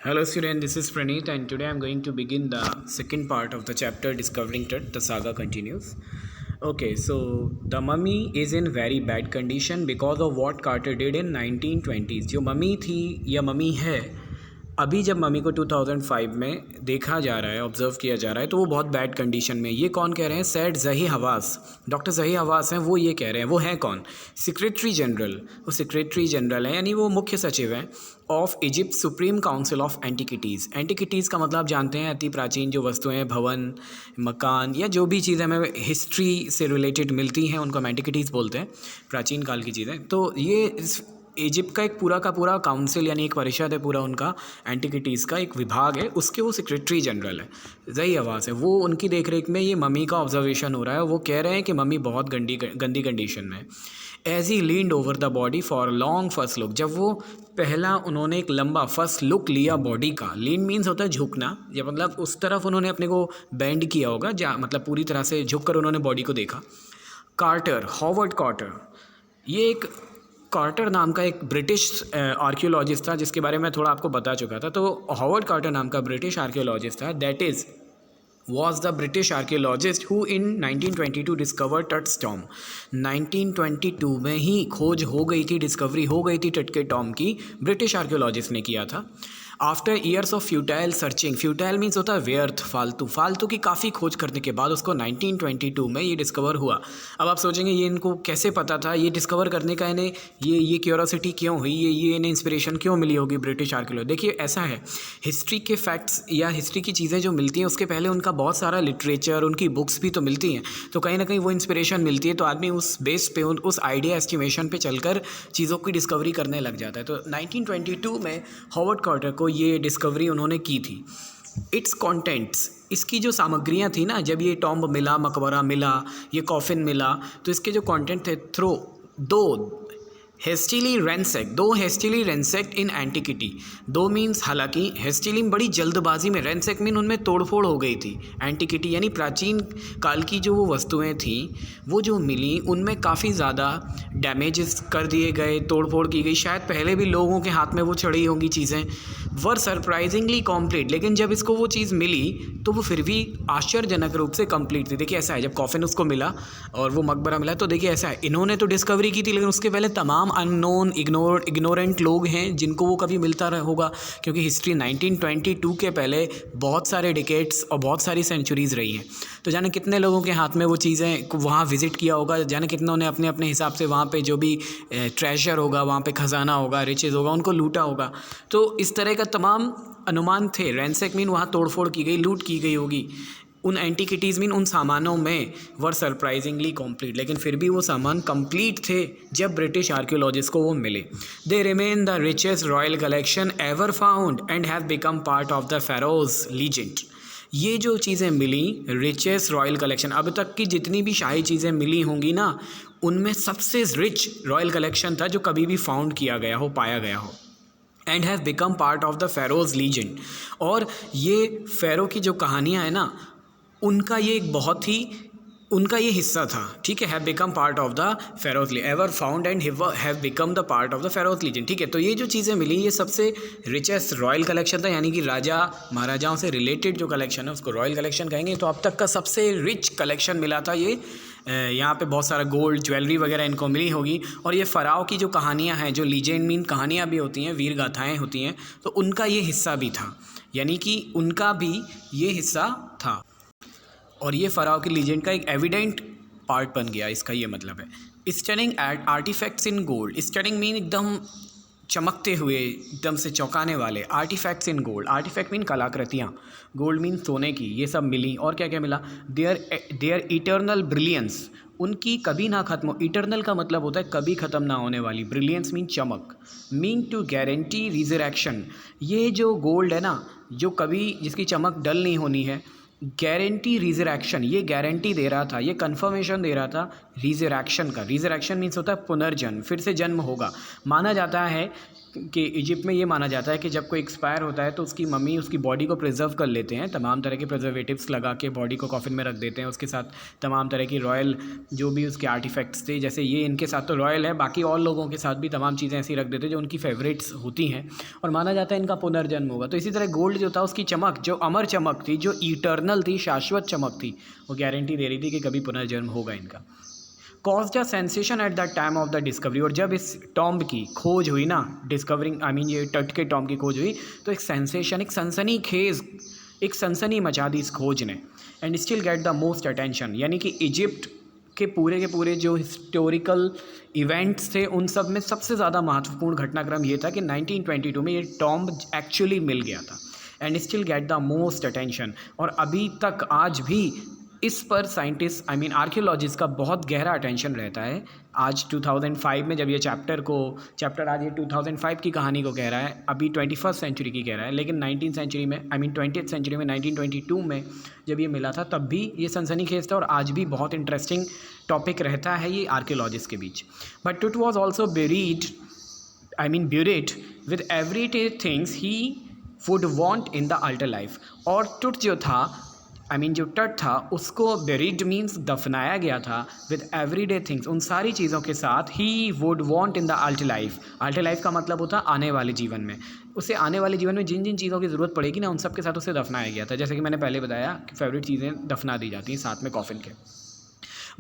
Hello student, this is Praneeth and today I am going to begin the second part of the chapter Discovering Truth. The saga continues. Okay, so the mummy is in very bad condition because of what Carter did in 1920s. जो mummy थी या mummy है, अभी जब mummy को 2005 में देखा जा रहा है, ऑब्जर्व किया जा रहा है, तो वो बहुत बैड कंडीशन में। ये कौन कह रहे हैं? सैड जही हवास, डॉक्टर जही हवास हैं, वो ये कह रहे हैं। वो हैं कौन? Secretary general. वो सेक्रेटरी जनरल हैं, यानी वो मुख्य सचिव हैं of Egypt supreme council of antiquities. Antiquities का मतलब जानते हैं, अति प्राचीन जो वस्तुएं, भवन, मकान या जो भी चीज़ें हमें हिस्ट्री से रिलेटेड मिलती हैं उनको हम एंटिकिटीज़ बोलते हैं, प्राचीन काल की चीज़ें। तो ये इजिप्ट का एक पूरा का पूरा काउंसिल यानी एक परिषद है, पूरा उनका एंटिकिटीज़ का एक विभाग है, उसके वो सेक्रेटरी जनरल है, जही हवास है। वो उनकी देखरेख में ये मम्मी का ऑब्जर्वेशन हो रहा है। वो कह रहे हैं कि मम्मी बहुत गंदी कंडीशन में। As he leaned over the body for long first look, जब वो पहला उन्होंने एक लंबा फर्स्ट लुक लिया बॉडी का, लीन मीन्स होता है झुकना, या मतलब उस तरफ उन्होंने अपने को बेंड किया होगा, जहाँ मतलब पूरी तरह से झुक कर उन्होंने बॉडी को देखा। कार्टर, हॉवर्ड कार्टर, ये एक कार्टर नाम का एक ब्रिटिश आर्कियोलॉजिस्ट था जिसके बारे में थोड़ा आपको बता चुका था। तो हॉवर्ड कार्टर नाम का ब्रिटिश आर्कियोलॉजिस्ट था, that is was the British archaeologist who in 1922 discovered Tut's tomb। 1922 में ही खोज हो गई थी, डिस्कवरी हो गई थी टट के टॉम की, ब्रिटिश आर्कियोलॉजिस्ट ने किया था। After years of futile searching, futile means होता है व्यर्थ, फालतू की काफ़ी खोज करने के बाद उसको 1922 में ये डिस्कवर हुआ। अब आप सोचेंगे ये इनको कैसे पता था, ये डिस्कवर करने का इन्हें ये क्यूरोसिटी क्यों हुई, ये इन्हें इंस्पिरेशन क्यों मिली होगी ब्रिटिश आर्कियोलॉजी। देखिए ऐसा है, हिस्ट्री के फैक्ट्स या हिस्ट्री की चीज़ें जो मिलती हैं उसके पहले उनका बहुत सारा लिटरेचर, उनकी बुक्स भी तो मिलती हैं, तो कहीं ना कहीं वो इंस्पिरेशन मिलती है, तो आदमी उस बेस पे उस आइडिया एस्टिमेशन पे चलकर चीज़ों की डिस्कवरी करने लग जाता है। तो 1922 में हॉवर्ड कार्टर को ये डिस्कवरी उन्होंने की थी। इट्स कॉन्टेंट्स, इसकी जो सामग्रियाँ थी ना, जब ये टॉम्ब मिला, मकबरा मिला, ये कॉफिन मिला, तो इसके जो कॉन्टेंट थे दो हेस्टिली रेंसेक्ट इन एंटिकिटी। दो मीन्स हालांकि हेस्टिली बड़ी जल्दबाजी में, रेंसेक मीन उनमें तोड़फोड़ हो गई थी। एंटिकिटी यानी प्राचीन काल की जो वो वस्तुएं थी वो जो मिली उनमें काफ़ी ज़्यादा डैमेजेस कर दिए गए, तोड़फोड़ की गई। शायद पहले भी लोगों के हाथ में वो चढ़ी होंगी चीज़ें। वर सरप्राइजिंगली कॉम्प्लीट, लेकिन जब इसको वो चीज़ मिली तो वो फिर भी आश्चर्यजनक रूप से कंप्लीट थी। देखिए ऐसा है, जब कॉफिन उसको मिला और वो मकबरा मिला, तो देखिए ऐसा है, इन्होंने तो डिस्कवरी की थी लेकिन उसके पहले तमाम अननोन इग्नोरेंट लोग हैं जिनको वो कभी मिलता होगा, क्योंकि हिस्ट्री 1922 के पहले बहुत सारे डिकेड्स और बहुत सारी सेंचुरीज़ रही हैं। तो जाने कितने लोगों के हाथ में वो चीज़ें वहाँ विज़िट किया होगा, जाने कितनों ने अपने अपने हिसाब से वहाँ पे जो भी ट्रेजर होगा, वहाँ पे ख़जाना होगा, रिचेज़ होगा, उनको लूटा होगा। तो इस तरह का तमाम अनुमान थे। रैंसेक मीन वहाँ तोड़फोड़ की गई, लूट की गई होगी। उन एंटिकिटीज़ मीन उन सामानों में वर सरप्राइजिंगली कंप्लीट, लेकिन फिर भी वो सामान कंप्लीट थे जब ब्रिटिश आर्कियोलॉजिस्ट को वो मिले। They remain the richest royal collection ever found and have become part of the Feroz legend. ये जो चीज़ें मिली, रिचेस्ट रॉयल कलेक्शन, अब तक की जितनी भी शाही चीज़ें मिली होंगी ना, उनमें सबसे रिच रॉयल कलेक्शन था जो कभी भी फाउंड किया गया हो, पाया गया हो। And have become part of the Feroz legend, और ये फेरो की जो कहानियाँ हैं ना, उनका ये एक बहुत ही उनका ये हिस्सा था। ठीक है, have become part of the Feroz ever found and have become the part of the Feroz legend. ठीक है, तो ये जो चीज़ें मिली ये सबसे रिचेस्ट रॉयल कलेक्शन था, यानी कि राजा महाराजाओं से रिलेटेड जो कलेक्शन है उसको रॉयल कलेक्शन कहेंगे। तो अब तक का सबसे रिच कलेक्शन मिला था ये। यहाँ पे बहुत सारा गोल्ड, ज्वेलरी वगैरह इनको मिली होगी। और ये फ़राओ की जो कहानियाँ हैं, जो लीजेंड मीन कहानियाँ भी होती हैं, वीर गाथाएँ होती हैं, तो उनका ये हिस्सा भी था, यानी कि उनका भी ये हिस्सा था। और ये फ़राओ की लीजेंड का एक एविडेंट पार्ट बन गया, इसका ये मतलब है। Stunning artifacts in gold, stunning mean एकदम चमकते हुए, एकदम से चौंकाने वाले। Artifacts in gold, artifact mean कलाकृतियाँ, गोल्ड मीन सोने की, ये सब मिली। और क्या क्या मिला? देयर इटर्नल ब्रिलियंस, उनकी कभी ना खत्म। इटर्नल का मतलब होता है कभी ख़त्म ना होने वाली। ब्रिलियंस मीन चमक। मीन टू गारंटी रिजरेक्शन, ये जो गोल्ड है ना, जो कभी जिसकी चमक डल नहीं होनी है, गारंटी रिजरेक्शन, ये गारंटी दे रहा था, ये कंफर्मेशन दे रहा था रिजरेक्शन का। रिजरेक्शन मीन्स होता है पुनर्जन्म, फिर से जन्म होगा। माना जाता है कि इजिप्ट में ये माना जाता है कि जब कोई एक्सपायर होता है तो उसकी मम्मी उसकी बॉडी को प्रिजर्व कर लेते हैं, तमाम तरह के प्रिजर्वेटिव्स लगा के बॉडी को कॉफिन में रख देते हैं, उसके साथ तमाम तरह की रॉयल जो भी उसके आर्टिफैक्ट्स थे, जैसे ये इनके साथ तो रॉयल है, बाकी और लोगों के साथ भी तमाम चीज़ें ऐसी रख देते हैं जो उनकी फेवरेट्स होती हैं, और माना जाता है इनका पुनर्जन्म होगा। तो इसी तरह गोल्ड जो था उसकी चमक, जो अमर चमक थी, जो इटर्नल थी, शाश्वत चमक थी, वो गारंटी दे रही थी कि कभी पुनर्जन्म होगा इनका। Caused a sensation at the time of the discovery, और जब इस टॉम्ब की खोज हुई ना, डिस्कवरिंग आई मीन ये टट के टॉम्ब की खोज हुई, तो एक सेंसेशन, एक सनसनीखेज, एक सनसनी मचा दी इस खोज ने। And still get the most attention, यानी कि इजिप्ट के पूरे जो हिस्टोरिकल इवेंट्स थे उन सब में सबसे ज़्यादा महत्वपूर्ण घटनाक्रम ये था कि 1922 में ये टॉम्ब एक्चुअली मिल गया था। And still get the most attention, और अभी तक आज भी इस पर साइंटिस्ट आई मीन आर्कियोलॉजिस्ट का बहुत गहरा अटेंशन रहता है। आज 2005 में जब ये चैप्टर आज ये 2005 की कहानी को कह रहा है, अभी 21st सेंचुरी की कह रहा है, लेकिन 19th सेंचुरी में आई मीन 20th सेंचुरी में 1922 में जब ये मिला था तब भी ये सनसनीखेज था, और आज भी बहुत इंटरेस्टिंग टॉपिक रहता है ये आर्कियोलॉजिस्ट के बीच। बट टुट was also buried with everyday things he would want in the alter life, और टुट जो था जो टट था उसको बेरिड मीन्स दफनाया गया था, विद एवरीडे थिंग्स, उन सारी चीज़ों के साथ, he would want in the alter life. Alter life का मतलब होता है आने वाले जीवन में, उसे आने वाले जीवन में जिन जिन चीज़ों की ज़रूरत पड़ेगी ना, उन सब के साथ उसे दफनाया गया था। जैसे कि मैंने पहले बताया कि फेवरेट चीज़ें दफना दी जाती हैं साथ में कॉफिन के।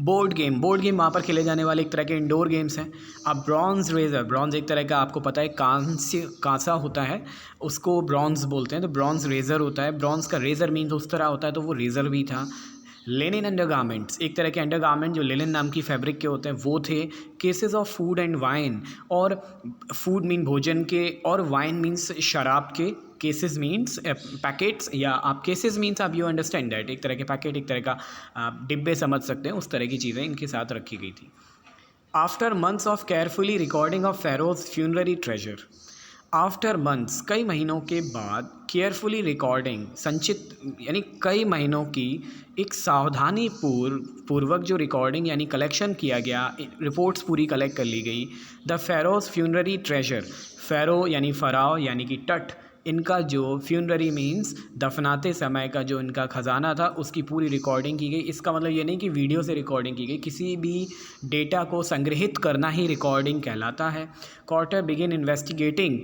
बोर्ड गेम वहाँ पर खेले जाने वाले एक तरह के इंडोर गेम्स हैं। अब ब्रॉन्ज रेजर, ब्रॉन्ज एक तरह का आपको पता है कांसा होता है, उसको ब्रॉन्ज बोलते हैं, तो ब्रॉन्ज रेजर होता है। ब्रॉन्ज का रेजर मीन्स उस तरह होता है, तो वो रेजर भी था। लेनिन अंडरगारमेंट्स, एक तरह के अंडरगारमेंट जो लेनिन नाम की फैब्रिक के होते हैं वो थे। Cases of food and wine, और फूड मीन भोजन के, और वाइन मीन्स शराब के। केसेस मीन्स पैकेट्स, या आप केसेस मीन्स आप यू अंडरस्टैंड दैट, एक तरह के पैकेट, एक तरह का डिब्बे समझ सकते हैं, उस तरह की चीज़ें इनके साथ रखी गई थी। After months of carefully recording of Feroz funerary treasure, after months कई महीनों के बाद, केयरफुली रिकॉर्डिंग संचित यानी कई महीनों की एक सावधानी पूर्वक जो रिकॉर्डिंग यानी कलेक्शन किया गया, रिपोर्ट्स पूरी कलेक्ट कर ली गई। द फेरोज फ्यूनररी ट्रेजर, फेरो यानी फ़राओ यानी कि तट, इनका जो फ्यूनररी मीन्स दफनाते समय का जो इनका ख़जाना था उसकी पूरी रिकॉर्डिंग की गई। इसका मतलब ये नहीं कि वीडियो से रिकॉर्डिंग की गई, किसी भी डेटा को संग्रहित करना ही रिकॉर्डिंग कहलाता है। कार्टर बिगिन इन्वेस्टिगेटिंग,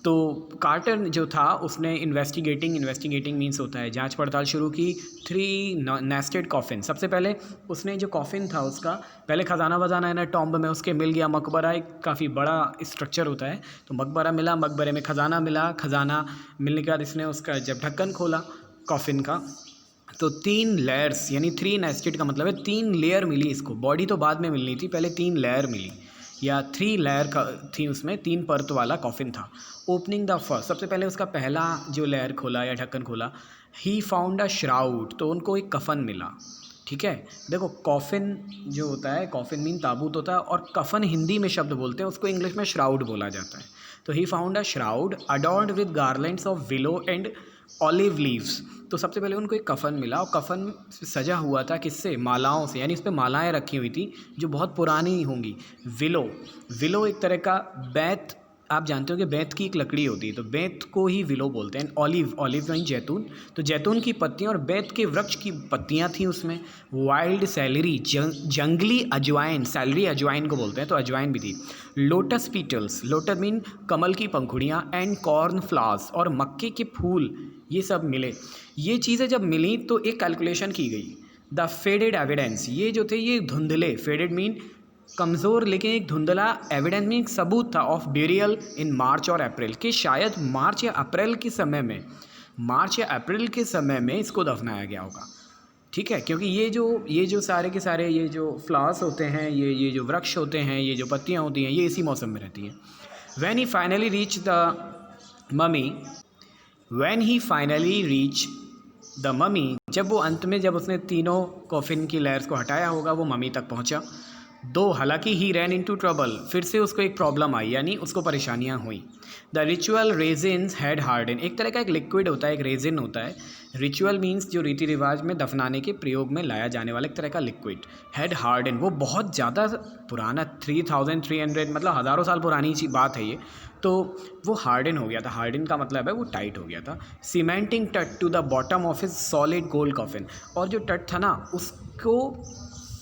तो कार्टर जो था उसने इन्वेस्टिगेटिंग मीन्स होता है जांच पड़ताल शुरू की। 3 नेस्टेड कॉफिन, सबसे पहले उसने जो कॉफिन था उसका पहले ख़जाना वजाना है ना टॉम्ब में उसके मिल गया। मकबरा एक काफ़ी बड़ा स्ट्रक्चर होता है, तो मकबरा मिला, मकबरे में ख़जाना मिला, ख़जाना मिलने के बाद इसने उसका जब ढक्कन खोला कॉफिन का, तो 3 लेयर्स यानी 3 नेस्टेड का मतलब है 3 लेयर मिली इसको। बॉडी तो बाद में मिलनी थी, पहले 3 लेयर मिली, या 3 लेयर का थी, उसमें 3 परत वाला कॉफिन था। ओपनिंग द फर्स्ट, सबसे पहले उसका पहला जो लेयर खोला या ढक्कन खोला, ही फाउंड अ श्राउड, तो उनको एक कफन मिला। ठीक है, देखो कॉफिन जो होता है, कॉफिन मीन ताबूत होता है, और कफन हिंदी में शब्द बोलते हैं, उसको इंग्लिश में श्राउड बोला जाता है। तो he found a shroud adorned with garlands of willow and olive leaves, तो सबसे पहले उनको एक कफन मिला, और कफन सजा हुआ था किससे, मालाओं से, यानी उस पर मालाएँ रखी हुई थी जो बहुत पुरानी होंगी। विलो एक तरह का बैत, आप जानते हो कि बैत की एक लकड़ी होती है, तो बैत को ही विलो बोलते हैं। ऑलिव यानी जैतून, तो जैतून की पत्तियां और बैत के वृक्ष की पत्तियां थी उसमें। वाइल्ड सैलरी, जंगली अजवाइन, सैलरी अजवाइन को बोलते हैं, तो अजवाइन भी थी। लोटस पीटल्स, लोटस मीन कमल की पंखुड़ियाँ, एंड कॉर्न फ्लावर्स, और मक्के के फूल, ये सब मिले। ये चीज़ें जब मिली तो एक कैलकुलेशन की गई। द फेडेड एविडेंस, ये जो थे ये धुंधले, फेडेड मीन कमज़ोर, लेकिन एक धुंधला एविडेंस में एक सबूत था ऑफ ब्यूरियल इन मार्च और अप्रैल, कि शायद मार्च या अप्रैल के समय में इसको दफनाया गया होगा। ठीक है, क्योंकि ये जो सारे के सारे ये जो फ्लावर्स होते हैं, ये जो वृक्ष होते हैं, ये जो पत्तियां होती हैं, ये इसी मौसम में रहती हैं। When he finally reach the mummy, जब वो अंत में, जब उसने तीनों कॉफिन की लेयर्स को हटाया होगा, वो ममी तक पहुंचा। दो हालांकि ही रैन इनटू ट्रबल, फिर से उसको एक प्रॉब्लम आई, यानी उसको परेशानियां हुई। The ritual resins had harden, एक तरह का एक लिक्विड होता है, एक रेजिन होता है। रिचुअल मीन्स जो रीति रिवाज में दफनाने के प्रयोग में लाया जाने वाला एक तरह का लिक्विड। हैड हार्डन, वो बहुत ज़्यादा पुराना 3300 मतलब हज़ारों साल पुरानी सी बात है ये, तो वो हार्डन हो गया था। हार्डन का मतलब है वो टाइट हो गया था। Cementing Tut to the bottom of his solid gold coffin, और जो टट था ना उसको,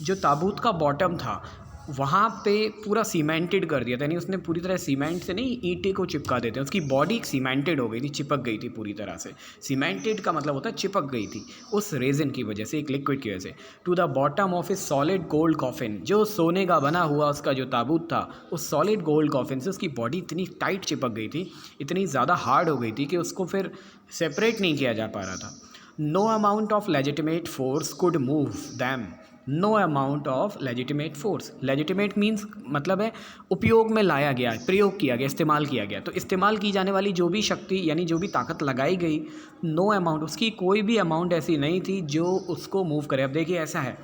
जो ताबूत का बॉटम था वहाँ पे पूरा सीमेंटेड कर दिया था, यानी उसने पूरी तरह सीमेंट से नहीं, ईंटे को चिपका देते हैं, उसकी बॉडी सीमेंटेड हो गई थी, चिपक गई थी पूरी तरह से। सीमेंटेड का मतलब होता है चिपक गई थी उस रेजिन की वजह से, एक लिक्विड की वजह से। To the bottom of a solid gold coffin, जो सोने का बना हुआ उसका जो ताबूत था, उस सॉलिड गोल्ड कॉफिन से उसकी बॉडी इतनी टाइट चिपक गई थी, इतनी ज़्यादा हार्ड हो गई थी कि उसको फिर सेपरेट नहीं किया जा पा रहा था। No amount of legitimate force could move them, no amount of legitimate force, legitimate means मतलब है उपयोग में लाया गया, प्रयोग किया गया, इस्तेमाल किया गया। तो इस्तेमाल की जाने वाली जो भी शक्ति यानी जो भी ताकत लगाई गई, नो अमाउंट, उसकी कोई भी अमाउंट ऐसी नहीं थी जो उसको मूव करे। अब देखिए ऐसा है,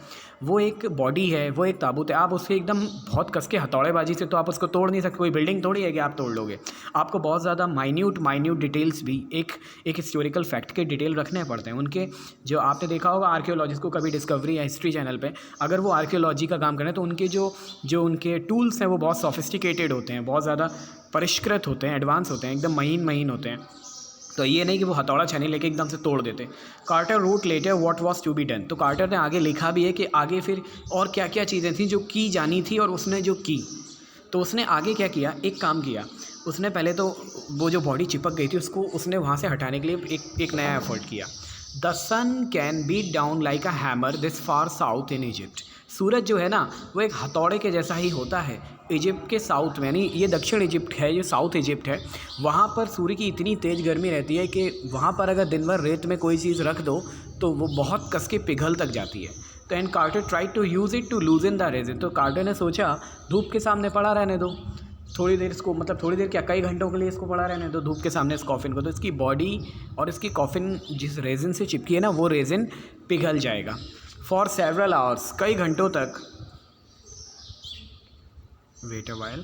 वो एक बॉडी है, वो एक ताबूत है, आप उसके एकदम बहुत कस के हथौड़ेबाजी से तो आप उसको तोड़ नहीं सकते, कोई बिल्डिंग थोड़ी है कि आप तोड़ लोगे। आपको बहुत ज़्यादा माइन्यूट डिटेल्स भी एक हिस्टोरिकल फैक्ट के डिटेल रखने पड़ते हैं उनके। जो आपने देखा होगा आर्कियोलॉजिस्ट को कभी डिस्कवरी या हिस्ट्री चैनल पे, अगर वो आर्कियोलॉजी का काम करें तो उनके जो उनके टूल्स हैं वो बहुत सोफिस्टिकेटेड होते हैं, बहुत ज़्यादा परिष्कृत होते हैं, एडवांस होते हैं, एकदम महीन होते हैं। तो ये नहीं कि वो हथौड़ा छानी लेके एकदम से तोड़ देते। Carter wrote later what was to be done, तो कार्टर ने आगे लिखा भी है कि आगे फिर और क्या क्या चीज़ें थी जो की जानी थी और उसने जो की। तो उसने आगे क्या किया, एक काम किया उसने, पहले तो वो जो बॉडी चिपक गई थी उसको उसने वहाँ से हटाने के लिए एक नया एफर्ट किया। The sun can beat down like a hammer this far south in Egypt, सूरज जो है ना वो एक हथौड़े के जैसा ही होता है इजिप्ट के साउथ में, यानी ये दक्षिण इजिप्ट है, ये साउथ इजिप्ट है। वहाँ पर सूर्य की इतनी तेज़ गर्मी रहती है कि वहाँ पर अगर दिन भर रेत में कोई चीज़ रख दो तो वो बहुत कस के पिघल तक जाती है। तो and Carter try to use it to loosen the resin, तो कार्टर ने सोचा धूप के सामने पड़ा रहने दो थोड़ी देर इसको, मतलब थोड़ी देर क्या, कई घंटों के लिए इसको पड़ा रहने दो धूप के सामने इस कॉफ़िन को, तो इसकी बॉडी और इसकी कॉफ़िन जिस रेजिन से चिपकी है ना वो रेजिन पिघल जाएगा। फॉर सेवरल आवर्स, कई घंटों तक, वेट अ वाइल,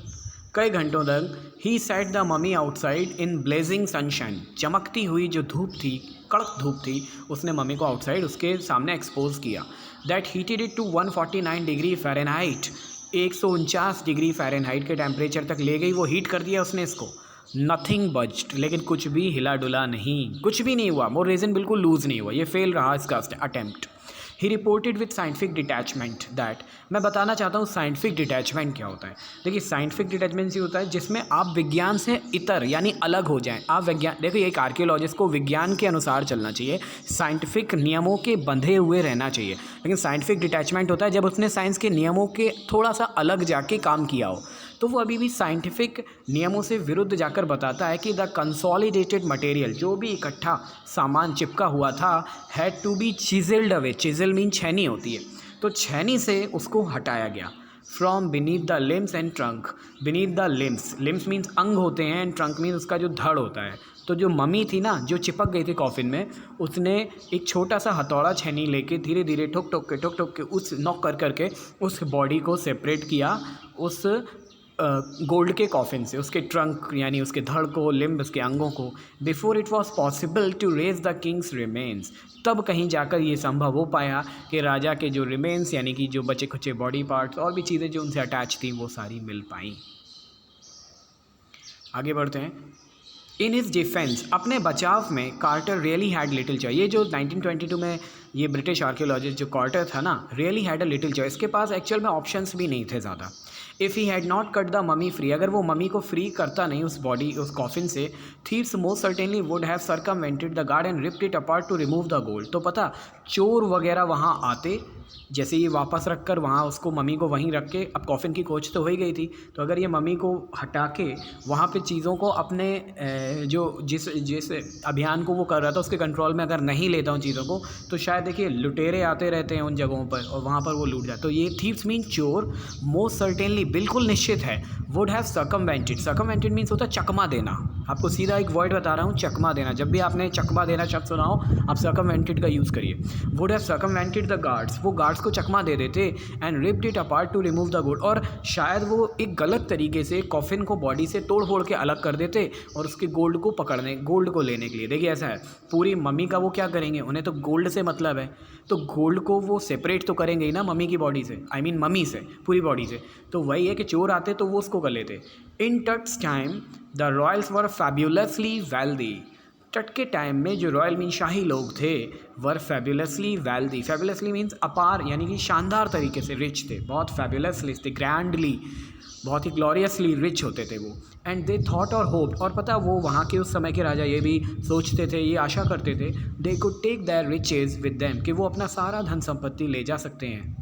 कई घंटों तक he set the mummy outside in blazing sunshine, चमकती हुई जो धूप थी, कड़क धूप थी, उसने मम्मी को आउटसाइड उसके सामने एक्सपोज किया। That heated it to 149 degree Fahrenheit, 149 degree Fahrenheit के टेम्परेचर तक ले गई, वो हीट कर दिया उसने इसको। नथिंग बज्ड, लेकिन कुछ भी हिला डुला नहीं, कुछ भी नहीं हुआ, वो रेजिन बिल्कुल लूज़ नहीं हुआ, ये फेल रहा इसका attempt. He reported with scientific detachment that, मैं बताना चाहता हूँ साइंटिफिक डिटैचमेंट क्या होता है। देखिए साइंटिफिक डिटैचमेंट ये होता है जिसमें आप विज्ञान से इतर यानी अलग हो जाएं। आप विज्ञान, देखिए एक आर्कियोलॉजिस्ट को विज्ञान के अनुसार चलना चाहिए, साइंटिफिक नियमों के बंधे हुए रहना चाहिए, लेकिन साइंटिफिक डिटैचमेंट होता है जब उसने साइंस के नियमों के थोड़ा सा अलग जाके काम किया हो, तो वो अभी भी साइंटिफिक नियमों से विरुद्ध जाकर बताता है कि द कंसोलिडेटेड मटेरियल, जो भी इकट्ठा सामान चिपका हुआ था, had to be chiselled away, chisel mean छेनी होती है, तो छेनी से उसको हटाया गया। From beneath the limbs and trunk, beneath the limbs, limbs means अंग होते हैं, एंड ट्रंक मीन्स उसका जो धड़ होता है। तो जो मम्मी थी ना जो चिपक गई थी कॉफिन में, उसने एक छोटा सा हथौड़ा छेनी लेके धीरे धीरे ठोक ठोक के उस नॉक करके उस बॉडी को सेपरेट किया उस गोल्ड के कॉफिन से, उसके ट्रंक यानी उसके धड़ को, लिम्ब, उसके अंगों को। Before it was possible to raise the king's remains, तब कहीं जाकर ये संभव हो पाया कि राजा के जो रिमेन्स यानी कि जो बचे खुचे बॉडी पार्ट्स और भी चीज़ें जो उनसे अटैच थी वो सारी मिल पाई। आगे बढ़ते हैं। इन हिज डिफेंस, अपने बचाव में Carter really had little choice, ये जो 1922 में ये ब्रिटिश आर्कियोलॉजिस्ट जो कार्टर था ना, really had a little choice, इसके पास एक्चुअल में ऑप्शंस भी नहीं थे ज़्यादा। If he had not cut the mummy free, अगर वो ममी को फ्री करता नहीं उस बॉडी उस कॉफिन से, thieves most certainly would have circumvented the guard and ripped it apart to remove the gold. तो पता चोर वगैरह वहाँ आते, जैसे ये वापस रख कर वहाँ उसको मम्मी को वहीं रख के, अब कॉफिन की खोज तो हो ही गई थी, तो अगर ये मम्मी को हटा के वहाँ पे चीज़ों को अपने जो जिस अभियान को वो कर रहा था उसके कंट्रोल में अगर नहीं लेता उन चीज़ों को, तो शायद देखिए लुटेरे आते रहते हैं उन जगहों पर और वहाँ पर वो लूट जाते। तो ये थीव्स मीन चोर, मोस्ट सर्टेनली बिल्कुल निश्चित है, वुड हैव सर्कमवेंटेड, सर्कमवेंटेड मीन्स होता है चकमा देना, आपको सीधा एक वर्ड बता रहा हूँ, चकमा देना। जब भी आपने चकमा देना शब्द सुना हो, आप सर्कमवेंटेड का यूज़ करिए। Would have circumvented the guards, वो गार्ड्स को चकमा दे देते। And ripped it apart to remove the gold, और शायद वो एक गलत तरीके से कॉफिन को बॉडी से तोड़ फोड़ के अलग कर देते और उसके गोल्ड को पकड़ने, गोल्ड को लेने के लिए। देखिए ऐसा है, पूरी मम्मी का वो क्या करेंगे, उन्हें तो गोल्ड से मतलब है, तो गोल्ड को वो सेपरेट तो करेंगे ही ना मम्मी की बॉडी से, आई मीन मम्मी से, पूरी बॉडी से। तो वही है कि चोर आते तो वो उसको कर लेते। In Tut's time the royals were fabulously wealthy, Tut के टाइम में जो रॉयल मीन शाही लोग थे, वर फैब्यूलसली वेल्दी, फैब्यूलसली मीन्स अपार यानी कि शानदार तरीके से रिच थे, बहुत फैब्यूलसली थे, ग्रैंडली, बहुत ही ग्लोरियसली रिच होते थे वो। एंड दे थॉट और होप, और पता वो वहाँ के उस समय के राजा ये भी सोचते थे, ये आशा करते थे, they could take their riches with them, कि वो अपना सारा धन संपत्ति ले जा सकते हैं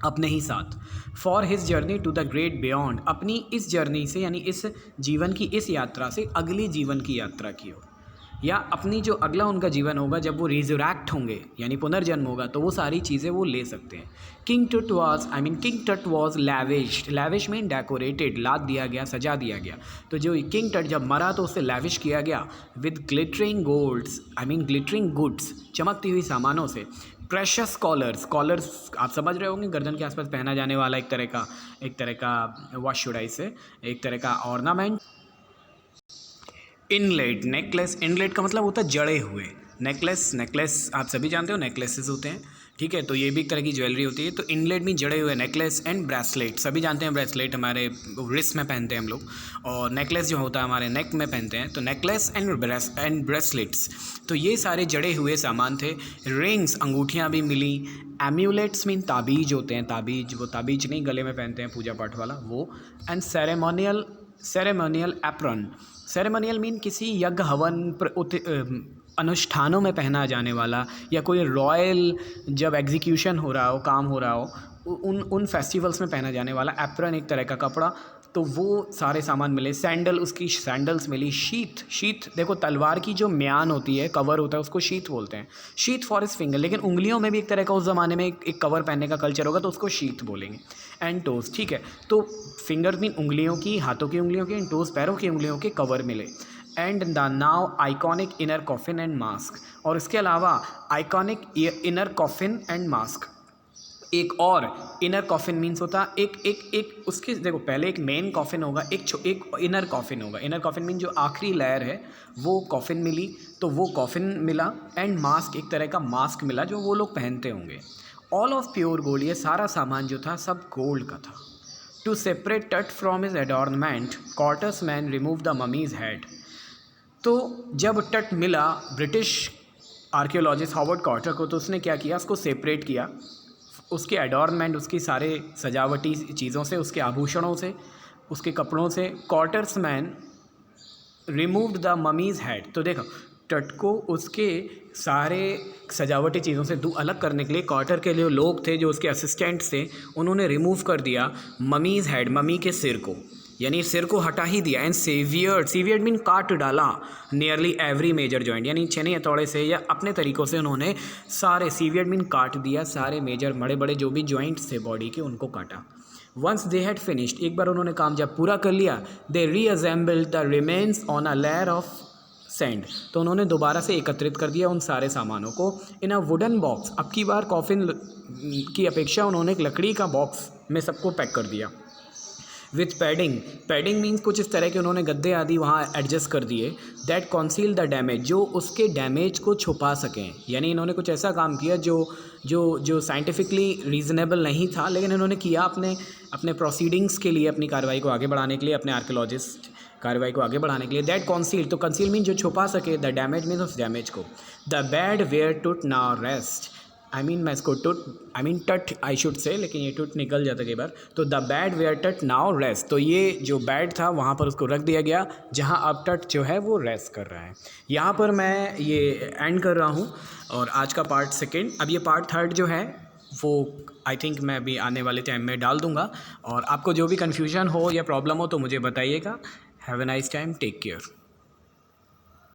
अपने ही साथ। For his journey to the great beyond, अपनी इस जर्नी से यानी इस जीवन की इस यात्रा से अगली जीवन की यात्रा की हो, या अपनी जो अगला उनका जीवन होगा जब वो रिजरेक्ट होंगे यानी पुनर्जन्म होगा, तो वो सारी चीज़ें वो ले सकते हैं। किंग टट वॉज, आई मीन किंग टट वॉज लैविश्ड, लैविश मीन डेकोरेटेड, लाद दिया गया, सजा दिया गया। तो जो किंग टट जब मरा तो उससे लैविश किया गया with glittering golds, I mean glittering goods, चमकती हुई सामानों से। प्रेशस कॉलर्स, कॉलर्स आप समझ रहे होंगे, गर्दन के आसपास पहना जाने वाला एक तरह का व्हाट शुड आई से, एक तरह का ऑर्नामेंट। इनलेट, नेकलेस, इनलेट का मतलब होता है जड़े हुए। नेकलेस, नेकलेस आप सभी जानते हो नेकलेसेस होते हैं, ठीक है, तो ये भी एक तरह की ज्वेलरी होती है। तो इनलेट में जड़े हुए, नेकलेस एंड ब्रेसलेट, सभी जानते हैं ब्रेसलेट हमारे रिस्ट में पहनते हैं हम लोग, और नेकलेस जो होता है हमारे नेक में पहनते हैं। तो नेकलेस एंड ब्रेसलेट्स, तो ये सारे जड़े हुए सामान थे। रिंग्स, अंगूठियाँ भी मिली। एम्यूलेट्स मीन ताबीज होते हैं, ताबीज, वो ताबीज नहीं गले में पहनते हैं पूजा पाठ वाला वो। And ceremonial apron, ceremonial mean किसी यज्ञ हवन अनुष्ठानों में पहना जाने वाला, या कोई रॉयल जब एग्जीक्यूशन हो रहा हो, काम हो रहा हो, उन फेस्टिवल्स में पहना जाने वाला एप्रन, एक तरह का कपड़ा, तो वो सारे सामान मिले। सैंडल, उसकी सैंडल्स मिली। शीथ, शीथ देखो तलवार की जो म्यान होती है, कवर होता है, उसको शीथ बोलते हैं। शीथ फॉर हिज फिंगर, लेकिन उंगलियों में भी एक तरह का उस ज़माने में एक कवर पहनने का कल्चर होगा तो उसको शीथ बोलेंगे। एंड टोज, ठीक है, तो फिंगर मीन उंगलियों की, हाथों की उंगलियों की, एंड टोज पैरों की उंगलियों के कवर मिले। And the now iconic inner coffin and mask, और इसके अलावा iconic inner coffin and mask, एक और इनर कॉफिन मीन्स होता एक उसके, देखो पहले एक मेन कॉफिन होगा, एक इनर कॉफिन होगा। इनर कॉफिन मीन जो आखिरी लेयर है वो कॉफिन मिली, तो वो कॉफिन मिला। एंड मास्क, एक तरह का मास्क मिला जो वो लोग पहनते होंगे। ऑल ऑफ प्योर गोल्ड, ये सारा सामान जो था सब गोल्ड का था। To separate Tut from his adornment, Carter's men remove the mummy's head, तो जब टट मिला ब्रिटिश आर्कियोलॉजिस्ट हॉवर्ड कार्टर को, तो उसने क्या किया, उसको सेपरेट किया, उसके एडॉर्नमेंट, उसकी सारे सजावटी चीज़ों से, उसके आभूषणों से, उसके कपड़ों से। Carter's men removed the mummy's head, तो देखो टट को उसके सारे सजावटी चीज़ों से अलग करने के लिए कॉर्टर के लिए लोग थे जो उसके असिस्टेंट्स थे, उन्होंने रिमूव कर दिया ममीज़ हेड, मम्मी के सिर को, यानी सिर को हटा ही दिया। एंड सीवियर्ड मीन काट डाला नियरली एवरी मेजर जॉइंट, यानी छेने हथौड़े से या अपने तरीक़ों से उन्होंने सारे, सीवियर्ड मीन काट दिया, सारे मेजर बड़े बड़े जो भी जॉइंट्स थे बॉडी के उनको काटा। वंस दे हैड फिनिश्ड, एक बार उन्होंने काम जब पूरा कर लिया, they reassembled the remains on a layer of sand, तो उन्होंने दोबारा से एकत्रित कर दिया उन सारे सामानों को इन अ वुडन बॉक्स। अब की बार कॉफिन की अपेक्षा उन्होंने एक लकड़ी का बॉक्स में सबको पैक कर दिया। विथ पैडिंग, पैडिंग मीन्स कुछ इस तरह के उन्होंने गद्दे आदि वहाँ एडजस्ट कर दिए। दैट कॉन्सील द डैमेज, जो उसके डैमेज को छुपा सकें, यानी इन्होंने कुछ ऐसा काम किया जो साइंटिफिकली रीज़नेबल नहीं था, लेकिन इन्होंने किया अपने प्रोसीडिंग्स के लिए, अपनी कार्रवाई को आगे बढ़ाने के लिए, अपने आर्कियोलॉजिस्ट कार्रवाई को आगे बढ़ाने के लिए। दैट कॉन्सील, तो कंसील मीन जो छुपा सके, द डैमेज मीन उस डैमेज को। द बैड वेयर टुट नाउ रेस्ट, मैं इसको टट आई शुड से, लेकिन ये टुट निकल जाता कई बार, तो द बैड वेयर टट नाउ रेस्ट, तो ये जो बैड था वहाँ पर उसको रख दिया गया जहाँ अब टट जो है वो रेस्ट कर रहा है। यहाँ पर मैं ये एंड कर रहा हूँ और आज का पार्ट सेकेंड। अब ये पार्ट थर्ड जो है वो आई थिंक मैं अभी आने वाले टाइम में डाल दूँगा, और आपको जो भी कन्फ्यूजन हो या प्रॉब्लम हो तो मुझे बताइएगा। Have a nice time, take care.